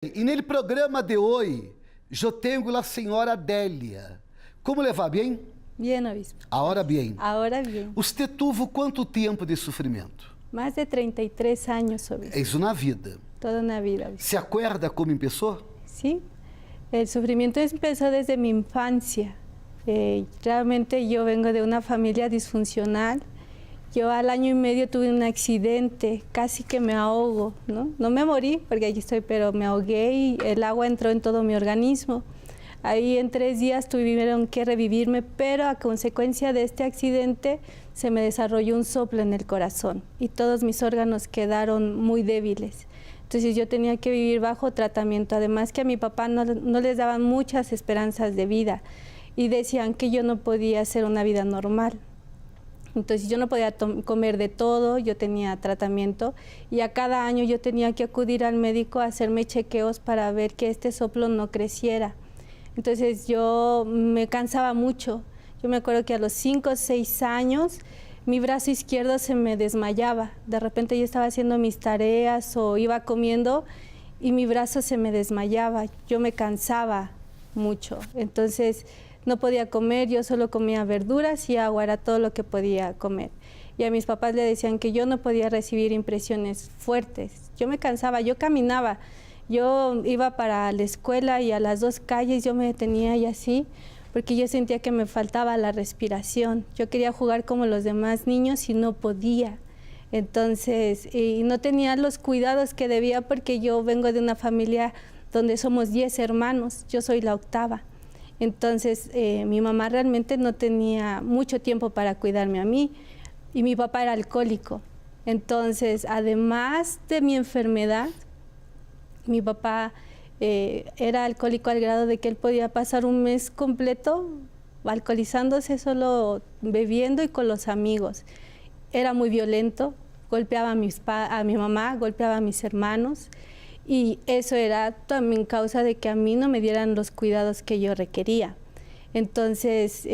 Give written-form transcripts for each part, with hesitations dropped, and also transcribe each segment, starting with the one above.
E no programa de hoje, eu tenho a senhora Adélia. Como le va? Bem? Bien, obispo. Agora bem. Ahora bien. Você teve quanto tempo de sofrimento? Más de 33 años, obispo. É isso na vida. Toda una vida, obispo. Se acuerda como começou? Sí. El sufrimiento empezó desde mi infancia. Realmente yo vengo de una familia disfuncional. Yo al año y medio tuve un accidente, casi que me ahogo, ¿no? No me morí, porque aquí estoy, pero me ahogué y el agua entró en todo mi organismo. Ahí en 3 días tuvieron que revivirme, pero a consecuencia de este accidente se me desarrolló un soplo en el corazón y todos mis órganos quedaron muy débiles. Entonces yo tenía que vivir bajo tratamiento, además que a mi papá no les daban muchas esperanzas de vida y decían que yo no podía hacer una vida normal. Entonces yo no podía comer de todo, yo tenía tratamiento y a cada año yo tenía que acudir al médico a hacerme chequeos para ver que este soplo no creciera. Entonces yo me cansaba mucho. Yo me acuerdo que a los 5 o 6 años mi brazo izquierdo se me desmayaba. De repente yo estaba haciendo mis tareas o iba comiendo y mi brazo se me desmayaba. Yo me cansaba mucho. Entonces no podía comer, yo solo comía verduras y agua, era todo lo que podía comer. Y a mis papás le decían que yo no podía recibir impresiones fuertes. Yo me cansaba, yo caminaba. Yo iba para la escuela y a las 2 calles yo me detenía y así, porque yo sentía que me faltaba la respiración. Yo quería jugar como los demás niños y no podía. Entonces, y no tenía los cuidados que debía porque yo vengo de una familia donde somos 10 hermanos, yo soy la octava. Entonces, mi mamá realmente no tenía mucho tiempo para cuidarme a mí y mi papá era alcohólico. Entonces, además de mi enfermedad, mi papá era alcohólico al grado de que él podía pasar un mes completo alcoholizándose, solo bebiendo y con los amigos. Era muy violento, golpeaba a mi mamá, golpeaba a mis hermanos. Y eso era también causa de que a mí no me dieran los cuidados que yo requería. Entonces,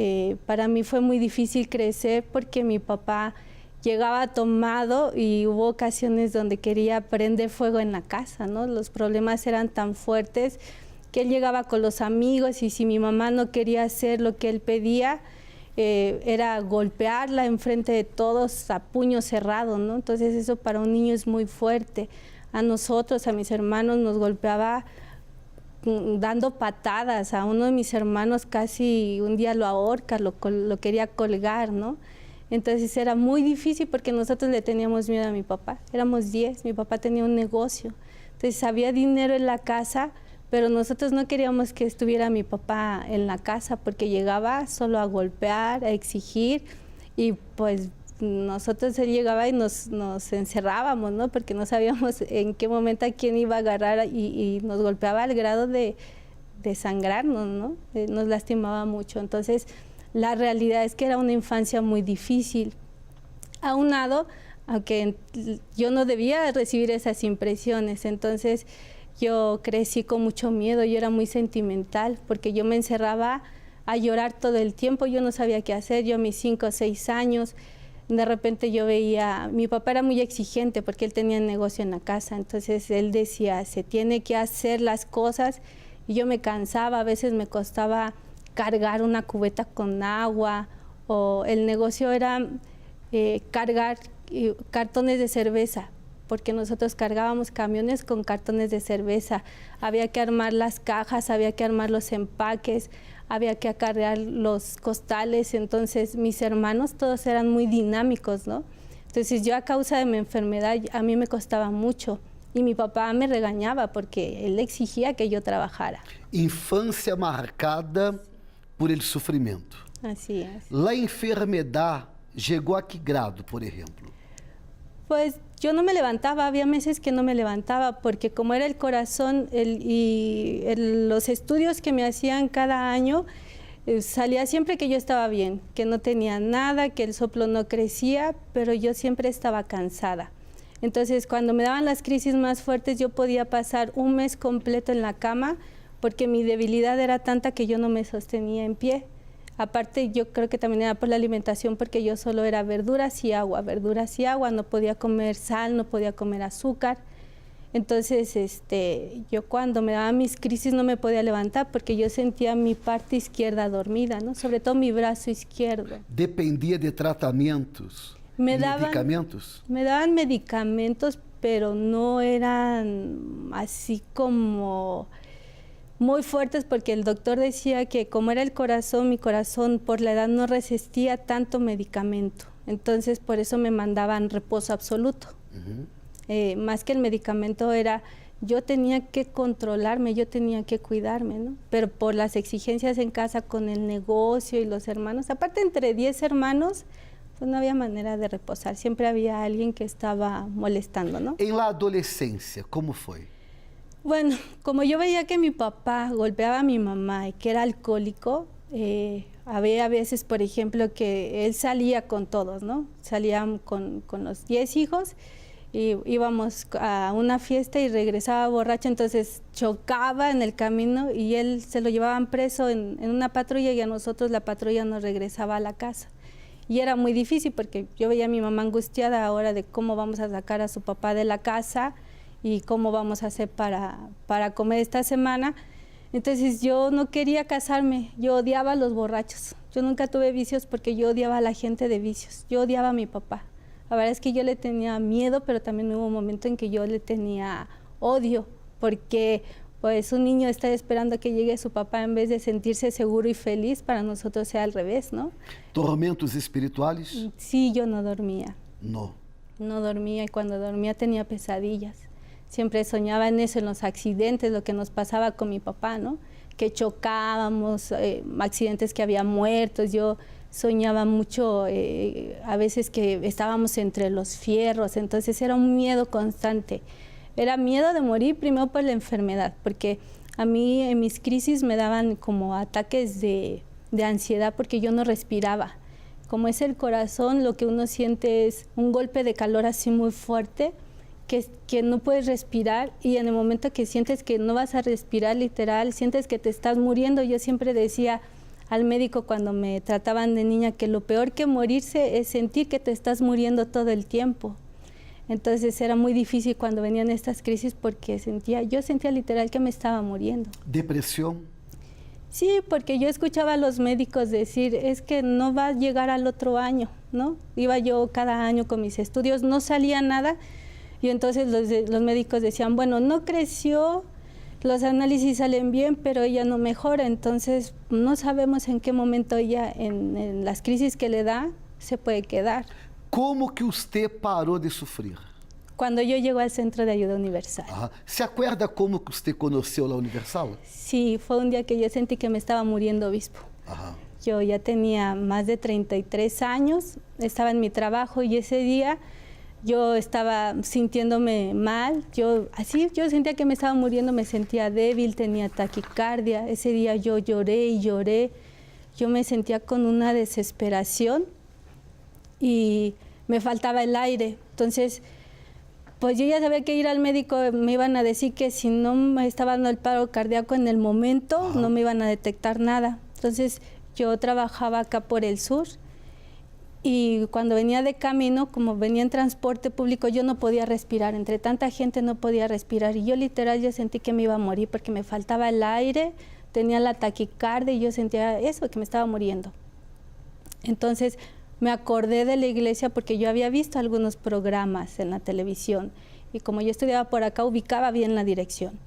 para mí fue muy difícil crecer porque mi papá llegaba tomado y hubo ocasiones donde quería prender fuego en la casa, ¿no? Los problemas eran tan fuertes que él llegaba con los amigos y si mi mamá no quería hacer lo que él pedía, era golpearla enfrente de todos a puño cerrado, ¿no? Entonces eso para un niño es muy fuerte. A nosotros, a mis hermanos, nos golpeaba dando patadas. A uno de mis hermanos casi un día lo ahorca, lo quería colgar, ¿no? Entonces era muy difícil porque nosotros le teníamos miedo a mi papá. Éramos 10, mi papá tenía un negocio. Entonces había dinero en la casa, pero nosotros no queríamos que estuviera mi papá en la casa porque llegaba solo a golpear, a exigir y pues nosotros él llegaba y nos encerrábamos, ¿no? Porque no sabíamos en qué momento a quién iba a agarrar y nos golpeaba al grado de sangrarnos, ¿no? Nos lastimaba mucho. Entonces, la realidad es que era una infancia muy difícil. Aunado, aunque yo no debía recibir esas impresiones, entonces yo crecí con mucho miedo, yo era muy sentimental, porque yo me encerraba a llorar todo el tiempo, yo no sabía qué hacer, yo a mis 5 o 6 años, de repente yo veía, mi papá era muy exigente porque él tenía negocio en la casa, entonces él decía, se tiene que hacer las cosas, y yo me cansaba, a veces me costaba cargar una cubeta con agua, o el negocio era cargar cartones de cerveza, porque nosotros cargábamos camiones con cartones de cerveza, había que armar las cajas, había que armar los empaques, había que acarrear los costales, entonces mis hermanos todos eran muy dinámicos, ¿no? Entonces yo a causa de mi enfermedad a mí me costaba mucho y mi papá me regañaba porque él exigía que yo trabajara. Infância marcada por el sofrimento. Así es. La enfermedad llegó a qué grado, por ejemplo? Pues yo no me levantaba, había meses que no me levantaba porque como era el corazón los estudios que me hacían cada año, salía siempre que yo estaba bien, que no tenía nada, que el soplo no crecía, pero yo siempre estaba cansada. Entonces cuando me daban las crisis más fuertes yo podía pasar un mes completo en la cama porque mi debilidad era tanta que yo no me sostenía en pie. Aparte, yo creo que también era por la alimentación, porque yo solo era verduras y agua, no podía comer sal, no podía comer azúcar. Entonces, yo cuando me daban mis crisis no me podía levantar porque yo sentía mi parte izquierda dormida, ¿no? Sobre todo mi brazo izquierdo. Dependia de tratamentos e medicamentos? Me daban medicamentos, pero no eran así como muy fuertes porque el doctor decía que como era el corazón, mi corazón por la edad no resistía tanto medicamento. Entonces, por eso me mandaban reposo absoluto. Más que el medicamento era, yo tenía que controlarme, yo tenía que cuidarme, ¿no? Pero por las exigencias en casa con el negocio y los hermanos, aparte entre 10 hermanos, pues no había manera de reposar, siempre había alguien que estaba molestando, ¿no? En la adolescência, como foi? Bueno, como yo veía que mi papá golpeaba a mi mamá y que era alcohólico, había veces, por ejemplo, que él salía con todos, ¿no? Salían con los 10 hijos y íbamos a una fiesta y regresaba borracho, entonces chocaba en el camino y él se lo llevaban preso en una patrulla y a nosotros la patrulla nos regresaba a la casa. Y era muy difícil porque yo veía a mi mamá angustiada ahora de cómo vamos a sacar a su papá de la casa y cómo vamos a hacer para comer esta semana. Entonces yo no quería casarme, yo odiaba a los borrachos. Yo nunca tuve vicios porque yo odiaba a la gente de vicios, yo odiaba a mi papá. La verdad es que yo le tenía miedo, pero también hubo un momento en que yo le tenía odio, porque pues un niño está esperando que llegue su papá en vez de sentirse seguro y feliz, para nosotros sea al revés, ¿no? Tormentos espirituales? Sí, yo no dormía. No. No dormía y cuando dormía tenía pesadillas. Siempre soñaba en eso, en los accidentes, lo que nos pasaba con mi papá, ¿no? Que chocábamos, accidentes que había muertos. Yo soñaba mucho, a veces que estábamos entre los fierros, entonces era un miedo constante. Era miedo de morir primero por la enfermedad, porque a mí en mis crisis me daban como ataques de ansiedad porque yo no respiraba. Como es el corazón, lo que uno siente es un golpe de calor así muy fuerte, que no puedes respirar y en el momento que sientes que no vas a respirar literal, sientes que te estás muriendo. Yo siempre decía al médico cuando me trataban de niña que lo peor que morirse es sentir que te estás muriendo todo el tiempo. Entonces era muy difícil cuando venían estas crisis porque yo sentía literal que me estaba muriendo. ¿Depresión? Sí, porque yo escuchaba a los médicos decir, es que no va a llegar al otro año, ¿no? Iba yo cada año con mis estudios, no salía nada y entonces los médicos decían, bueno, no creció, los análisis salen bien, pero ella no mejora, entonces no sabemos en qué momento ella, en las crisis que le da, se puede quedar. Como que usted parou de sofrer? Cuando yo llego al Centro de Ayuda Universal. ¿Se acuerda como que usted conoció la Universal? Sí, fue un día que yo sentí que me estaba muriendo, obispo. Yo ya tenía más de 33 años, estaba en mi trabajo y ese día yo estaba sintiéndome mal, yo sentía que me estaba muriendo, me sentía débil, tenía taquicardia. Ese día yo lloré y lloré, yo me sentía con una desesperación y me faltaba el aire. Entonces, pues yo ya sabía que ir al médico me iban a decir que si no me estaba dando el paro cardíaco en el momento, no me iban a detectar nada. Entonces, yo trabajaba acá por el sur y cuando venía de camino, como venía en transporte público, yo no podía respirar. Entre tanta gente no podía respirar y yo literal ya sentí que me iba a morir porque me faltaba el aire, tenía la taquicardia y yo sentía eso, que me estaba muriendo. Entonces, me acordé de la iglesia porque yo había visto algunos programas en la televisión y como yo estudiaba por acá, ubicaba bien la dirección.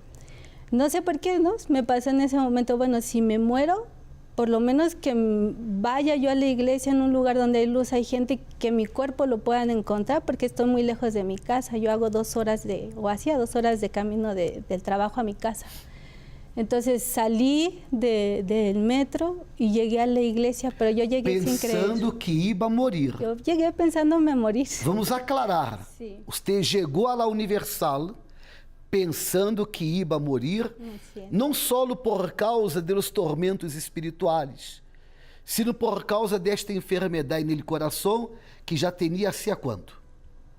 No sé por qué, ¿no? Me pasó en ese momento, bueno, si me muero, por lo menos que vaya yo a la iglesia en un lugar donde hay luz, hay gente, que mi cuerpo lo puedan encontrar porque estoy muy lejos de mi casa. Yo hago hacía 2 horas de camino del trabajo a mi casa. Entonces salí del metro y llegué a la iglesia, pero yo llegué sin creer. Pensando que iba a morir. Yo llegué pensándome morir. Vamos aclarar. Sí. Usted chegou a la Universal pensando que iba a morir, não só por causa dos tormentos espirituais, sino por causa desta enfermidade no coração que já tinha há quanto?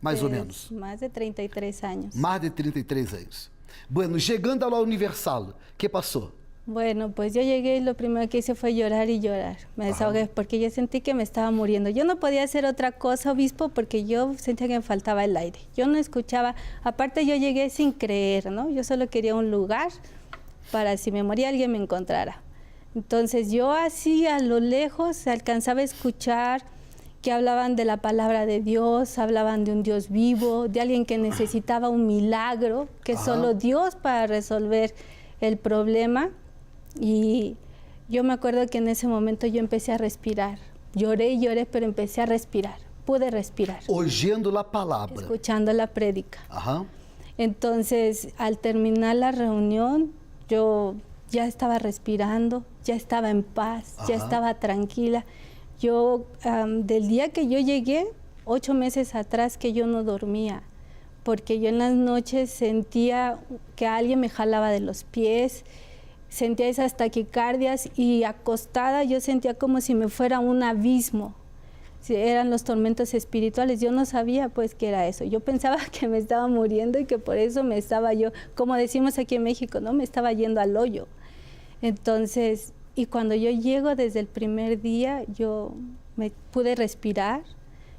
Mais ou menos? Mais de 33 anos. Mais de 33 anos. Bueno, chegando à Universal, que passou? Bueno, pues yo llegué y lo primero que hice fue llorar y llorar. Me desahogué porque yo sentí que me estaba muriendo. Yo no podía hacer otra cosa, obispo, porque yo sentía que me faltaba el aire. Yo no escuchaba, aparte yo llegué sin creer, ¿no? Yo solo quería un lugar para si me moría alguien me encontrara. Entonces yo así a lo lejos alcanzaba a escuchar que hablaban de la palabra de Dios, hablaban de un Dios vivo, de alguien que necesitaba un milagro, que solo Dios para resolver el problema. Y yo me acuerdo que en ese momento yo empecé a respirar. Lloré y lloré, pero empecé a respirar. Pude respirar. Oyendo la palabra. Escuchando la prédica. Ajá. Entonces, al terminar la reunión, yo ya estaba respirando, ya estaba en paz, ya estaba tranquila. Yo, del día que yo llegué, 8 meses atrás, que yo no dormía, porque yo en las noches sentía que alguien me jalaba de los pies, sentía esas taquicardias y acostada yo sentía como si me fuera un abismo. Eran los tormentos espirituales, yo no sabía pues qué era eso. Yo pensaba que me estaba muriendo y que por eso me estaba yo, como decimos aquí en México, ¿no? Me estaba yendo al hoyo. Entonces, y cuando yo llego desde el primer día, yo me pude respirar,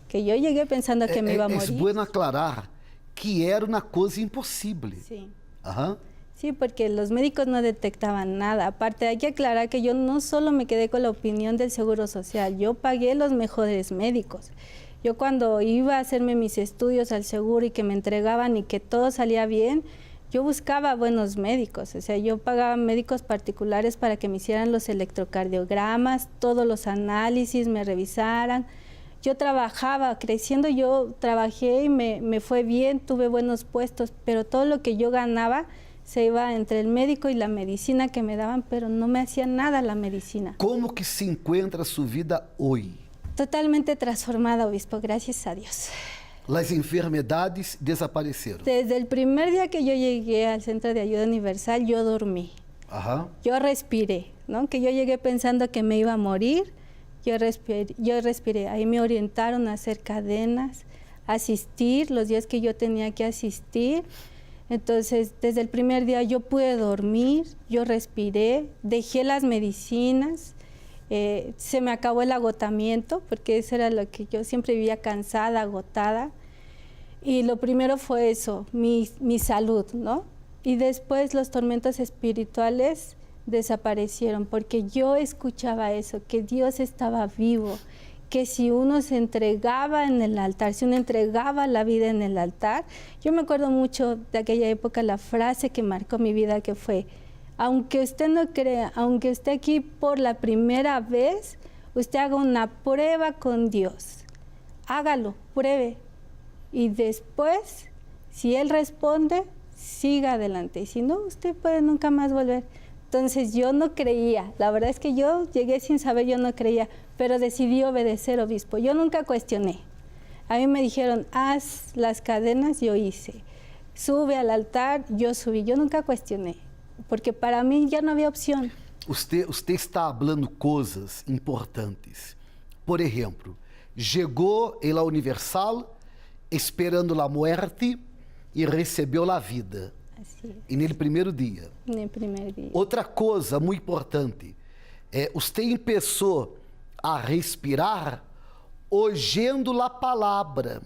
que yo llegué pensando que me iba a morir. Es bueno aclarar que era una cosa imposible. Sí. Ajá. Sí, porque los médicos no detectaban nada. Aparte, hay que aclarar que yo no solo me quedé con la opinión del Seguro Social, yo pagué los mejores médicos. Yo cuando iba a hacerme mis estudios al seguro y que me entregaban y que todo salía bien, yo buscaba buenos médicos. O sea, yo pagaba médicos particulares para que me hicieran los electrocardiogramas, todos los análisis, me revisaran. Yo trabajaba, creciendo yo trabajé y me fue bien, tuve buenos puestos, pero todo lo que yo ganaba se iba entre el médico y la medicina que me daban, pero no me hacía nada la medicina. ¿Cómo que se encuentra su vida hoy? Totalmente transformada, obispo, gracias a Dios. Las enfermedades desaparecieron. Desde el primer día que yo llegué al Centro de Ayuda Universal, yo dormí. Ajá. Yo respiré, ¿no? Que yo llegué pensando que me iba a morir. Yo respiré. Ahí me orientaron a hacer cadenas, a asistir los días que yo tenía que asistir. Entonces, desde el primer día yo pude dormir, yo respiré, dejé las medicinas, se me acabó el agotamiento, porque eso era lo que yo siempre vivía, cansada, agotada. Y lo primero fue eso, mi salud, ¿no? Y después los tormentos espirituales desaparecieron, porque yo escuchaba eso, que Dios estaba vivo, que si uno se entregaba en el altar, si uno entregaba la vida en el altar. Yo me acuerdo mucho de aquella época, la frase que marcó mi vida, que fue: aunque usted no crea, aunque usted aquí por la primera vez, usted haga una prueba con Dios. Hágalo, pruebe. Y después, si Él responde, siga adelante. Y si no, usted puede nunca más volver. Entonces yo no creía, la verdad es que yo llegué sin saber, yo no creía, pero decidí obedecer, obispo. Yo nunca cuestioné. A mí me dijeron, haz las cadenas, yo hice. Sube al altar, yo subí. Yo nunca cuestioné, porque para mí ya no había opción. Usted está hablando cosas importantes. Por ejemplo, llegó en la Universal esperando la muerte y recibió la vida. En el primer día. En el primer día. Outra coisa muito importante, você começou a respirar oyendo a palavra.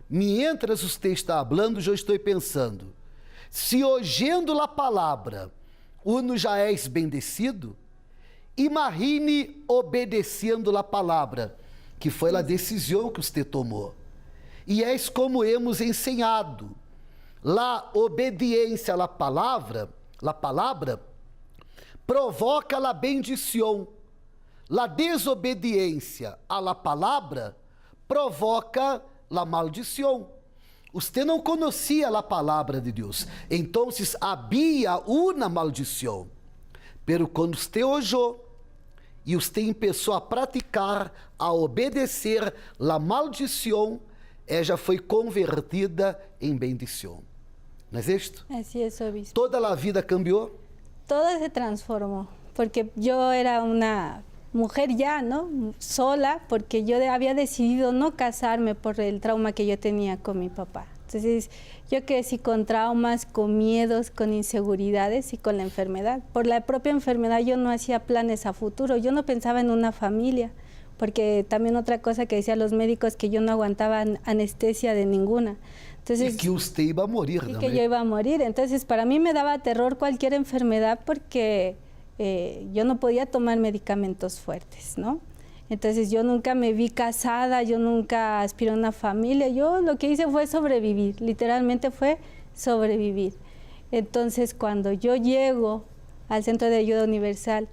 Mientras você está falando, eu estou pensando, se oyendo a palavra uno já és bendecido, imagine obedecendo a palavra, que foi a decisão que você tomou. E és como hemos ensinado. La obediência à palavra provoca la bendição. La desobediência à palavra provoca la maldição. Você não conhecia a palavra de Deus, então havia uma maldição. Pero quando você oyó e você começou a praticar, a obedecer, la maldição já foi convertida em bendição. ¿No es esto? Así es, obispo. ¿Toda la vida cambió? Todo se transformó, porque yo era una mujer ya, ¿no? Sola, porque yo había decidido no casarme por el trauma que yo tenía con mi papá. Entonces Entonces, yo crecí con traumas, con miedos, con inseguridades y con la enfermedad. Por la propia enfermedad yo no hacía planes a futuro, yo no pensaba en una familia, porque también otra cosa que decían los médicos, que yo no aguantaba anestesia de ninguna. Entonces, y que usted iba a morir y también. que yo iba a morir. Entonces, para mí me daba terror cualquier enfermedad porque yo no podía tomar medicamentos fuertes, ¿no? Entonces yo nunca me vi casada, yo nunca aspiré a una familia, yo lo que hice fue sobrevivir, literalmente fue sobrevivir. Entonces cuando yo llego al Centro de Ayuda Universal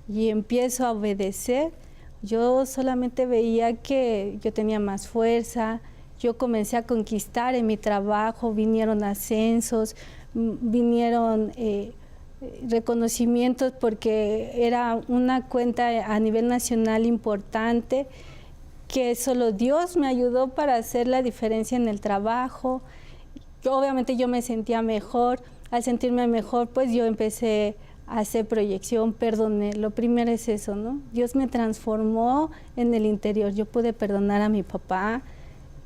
y empiezo a obedecer, yo solamente veía que yo tenía más fuerza, yo comencé a conquistar en mi trabajo, vinieron ascensos, vinieron reconocimientos porque era una cuenta a nivel nacional importante, que solo Dios me ayudó para hacer la diferencia en el trabajo. Obviamente yo me sentía mejor, al sentirme mejor pues yo empecé a hacer proyección, perdoné. Lo primero es eso, ¿no? Dios me transformó en el interior, yo pude perdonar a mi papá,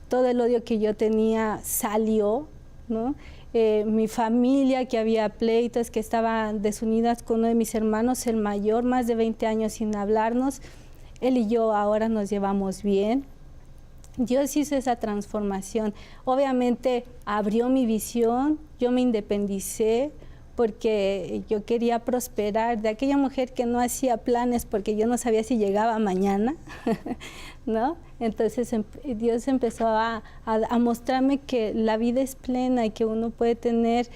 todo el odio que yo tenía salió, ¿no? Mi familia, que había pleitos, que estaban desunidas con uno de mis hermanos, el mayor, más de 20 años sin hablarnos. Él y yo ahora nos llevamos bien. Dios hizo esa transformación. Obviamente abrió mi visión, yo me independicé porque yo quería prosperar, de aquella mujer que no hacía planes porque yo no sabía si llegaba mañana, ¿no? Entonces Dios empezó a mostrarme que la vida es plena y que uno puede tener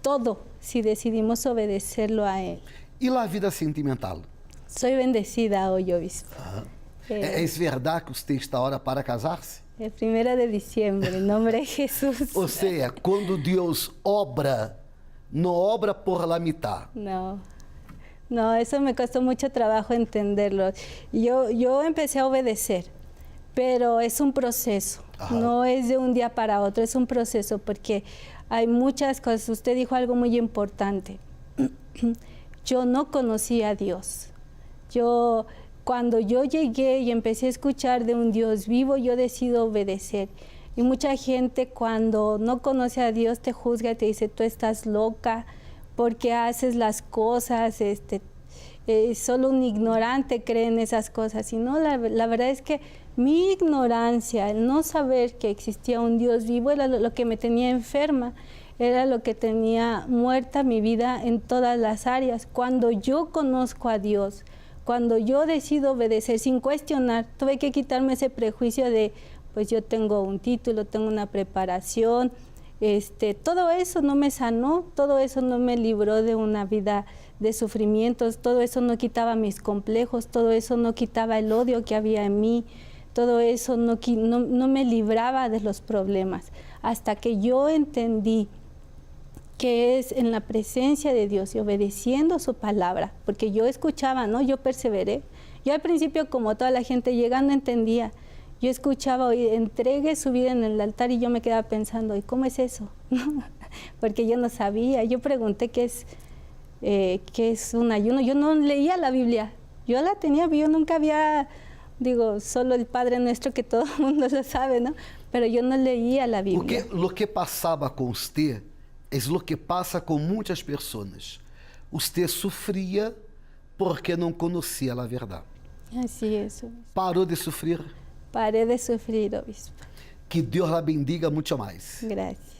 todo si decidimos obedecerlo a Él. ¿Y la vida sentimental? Soy bendecida hoy, obispo. ¿Es verdad que usted está ahora para casarse? El 1 de diciembre, en nombre de Jesús. O sea, cuando Dios obra, no obra por la mitad. No, eso me costó mucho trabajo entenderlo. Yo empecé a obedecer, pero es un proceso. Ajá. No es de un día para otro, es un proceso porque hay muchas cosas. Usted dijo algo muy importante. Yo no conocía a Dios. Cuando yo llegué y empecé a escuchar de un Dios vivo, yo decido obedecer. Y mucha gente cuando no conoce a Dios te juzga y te dice, tú estás loca, porque haces las cosas, solo un ignorante cree en esas cosas. Y no, la verdad es que mi ignorancia, el no saber que existía un Dios vivo, era lo que me tenía enferma, era lo que tenía muerta mi vida en todas las áreas. Cuando yo conozco a Dios, cuando yo decido obedecer sin cuestionar, tuve que quitarme ese prejuicio de, pues yo tengo un título, tengo una preparación, todo eso no me sanó, todo eso no me libró de una vida de sufrimientos, todo eso no quitaba mis complejos, todo eso no quitaba el odio que había en mí, todo eso no me libraba de los problemas, hasta que yo entendí que es en la presencia de Dios y obedeciendo su palabra, porque yo escuchaba, ¿no? Yo perseveré. Yo al principio, como toda la gente llegando, entendía. Yo escuchaba, oye, entregue su vida en el altar y yo me quedaba pensando, ¿y cómo es eso? Porque yo no sabía. Yo pregunté qué es un ayuno. Yo no leía la Biblia. Yo la tenía, yo nunca había, solo el Padre Nuestro que todo el mundo lo sabe, ¿no? Pero yo no leía la Biblia. Lo que pasaba con usted es lo que pasa con muchas personas. Usted sufría porque no conocía la verdad. Así es. Obispo. ¿Paró de sufrir? Paré de sufrir, obispo. Que Dios la bendiga mucho más. Gracias.